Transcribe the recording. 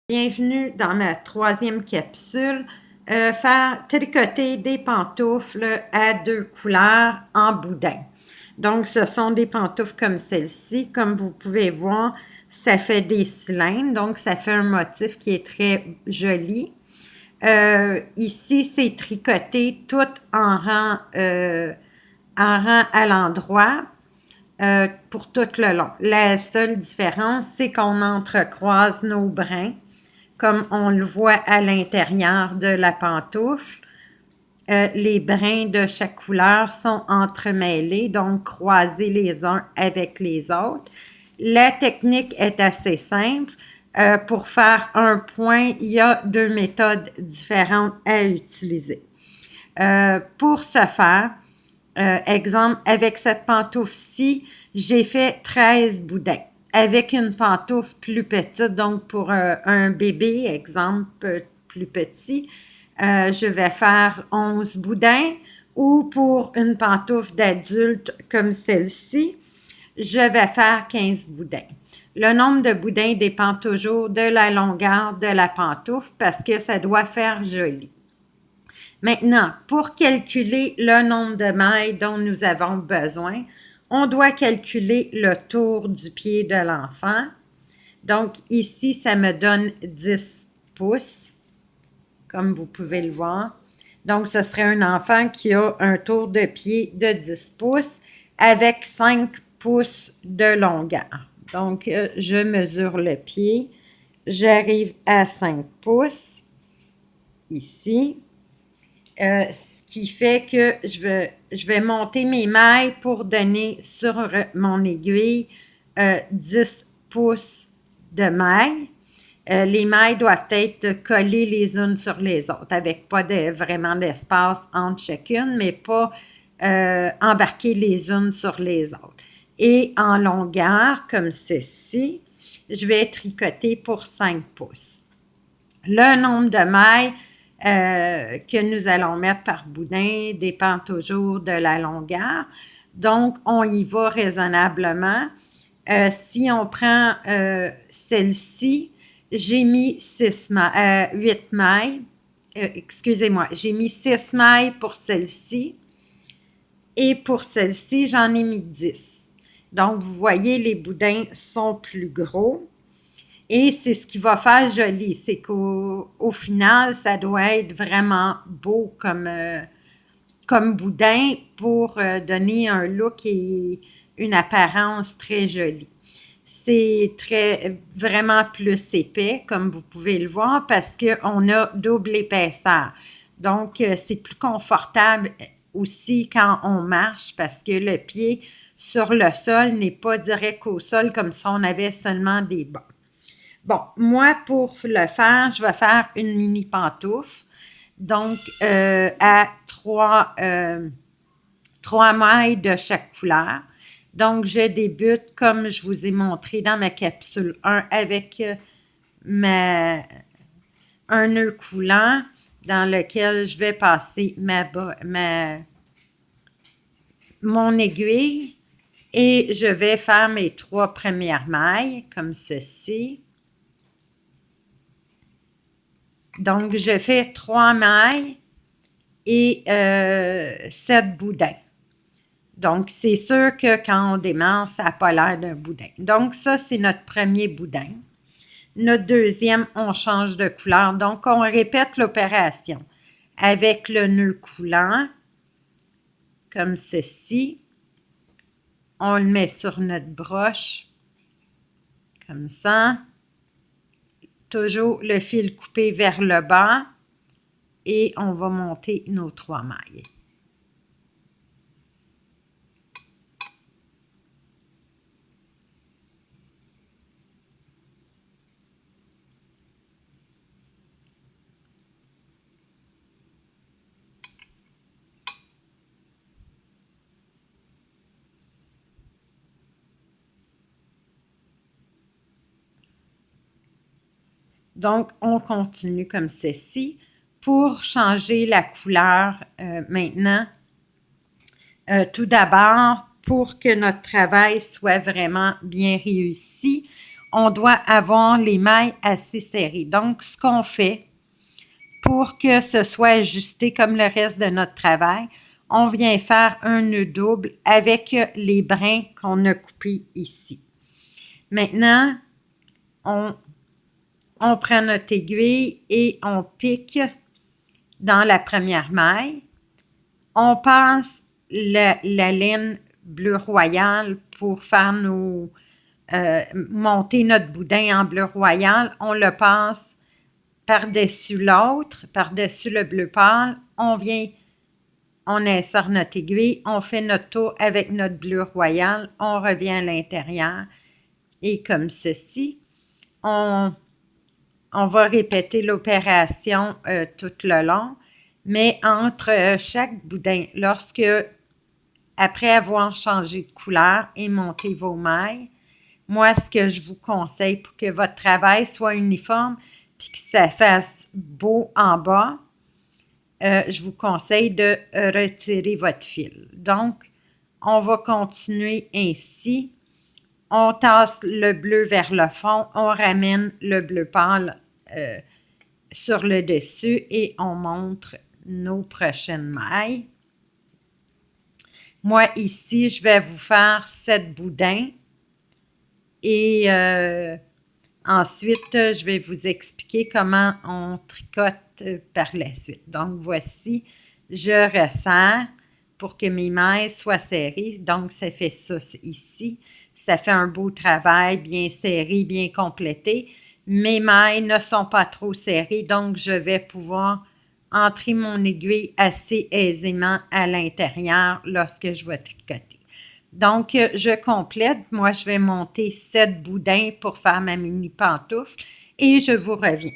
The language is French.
Bienvenue dans ma troisième capsule, tricoter des pantoufles à 2 couleurs en boudin. Donc, ce sont des pantoufles comme celle-ci. Comme vous pouvez voir, ça fait des cylindres, donc ça fait un motif qui est très joli. Ici, c'est tricoté tout en rang à l'endroit. Pour tout le long. La seule différence, c'est qu'on entrecroise nos brins, comme on le voit à l'intérieur de la pantoufle. Les brins de chaque couleur sont entremêlés, donc croisés les uns avec les autres. La technique est assez simple. Pour faire un point, il y a 2 méthodes différentes à utiliser. Pour ce faire, exemple, avec cette pantoufle-ci, j'ai fait 13 boudins. Avec une pantoufle plus petite, donc pour un bébé, exemple, plus petit, je vais faire 11 boudins. Ou pour une pantoufle d'adulte comme celle-ci, je vais faire 15 boudins. Le nombre de boudins dépend toujours de la longueur de la pantoufle parce que ça doit faire joli. Maintenant, pour calculer le nombre de mailles dont nous avons besoin, on doit calculer le tour du pied de l'enfant. Donc, ici, ça me donne 10 pouces, comme vous pouvez le voir. Donc, ce serait un enfant qui a un tour de pied de 10 pouces avec 5 pouces de longueur. Donc, je mesure le pied. J'arrive à 5 pouces, ici. Ce qui fait que je vais monter mes mailles pour donner sur mon aiguille 10 pouces de mailles. Les mailles doivent être collées les unes sur les autres, avec pas vraiment d'espace entre chacune, mais pas embarquées les unes sur les autres. Et en longueur, comme ceci, je vais tricoter pour 5 pouces. Le nombre de mailles que nous allons mettre par boudin dépend toujours de la longueur. Donc, on y va raisonnablement. Si on prend celle-ci, j'ai mis 8 mailles. Excusez-moi, j'ai mis 6 mailles pour celle-ci. Et pour celle-ci, j'en ai mis 10. Donc, vous voyez, les boudins sont plus gros. Et c'est ce qui va faire joli, c'est qu'au final, ça doit être vraiment beau comme boudin pour donner un look et une apparence très jolie. C'est vraiment plus épais, comme vous pouvez le voir, parce qu'on a double épaisseur. Donc, c'est plus confortable aussi quand on marche, parce que le pied sur le sol n'est pas direct au sol comme si on avait seulement des bas. Bon, moi, pour le faire, je vais faire une mini pantoufle. Donc, à 3 mailles de chaque couleur. Donc, je débute comme je vous ai montré dans ma capsule 1 avec un nœud coulant dans lequel je vais passer mon aiguille et je vais faire mes 3 premières mailles comme ceci. Donc, je fais 3 mailles et 7 boudins. Donc, c'est sûr que quand on démarre, ça n'a pas l'air d'un boudin. Donc, ça, c'est notre premier boudin. Notre deuxième, on change de couleur. Donc, on répète l'opération avec le nœud coulant, comme ceci. On le met sur notre broche, comme ça. Toujours le fil coupé vers le bas. Et on va monter nos 3 mailles. Donc, on continue comme ceci. Pour changer la couleur maintenant, tout d'abord, pour que notre travail soit vraiment bien réussi, on doit avoir les mailles assez serrées. Donc, ce qu'on fait pour que ce soit ajusté comme le reste de notre travail, on vient faire un nœud double avec les brins qu'on a coupés ici. Maintenant, on prend notre aiguille et on pique dans la première maille. On passe la laine bleu royal pour faire monter notre boudin en bleu royal. On le passe par-dessus l'autre, par-dessus le bleu pâle. On insère notre aiguille, on fait notre tour avec notre bleu royal, on revient à l'intérieur et comme ceci, on va répéter l'opération tout le long, mais entre chaque boudin, après avoir changé de couleur et monté vos mailles, moi, ce que je vous conseille pour que votre travail soit uniforme puis que ça fasse beau en bas, je vous conseille de retirer votre fil. Donc, on va continuer ainsi. On tasse le bleu vers le fond, on ramène le bleu pâle sur le dessus et on montre nos prochaines mailles. Moi, ici, je vais vous faire 7 boudins et ensuite, je vais vous expliquer comment on tricote par la suite. Donc, voici, je resserre pour que mes mailles soient serrées. Donc, ça fait ça ici. Ça fait un beau travail, bien serré, bien complété. Mes mailles ne sont pas trop serrées, donc je vais pouvoir entrer mon aiguille assez aisément à l'intérieur lorsque je vais tricoter. Donc, je complète. Moi, je vais monter 7 boudins pour faire ma mini pantoufle et je vous reviens.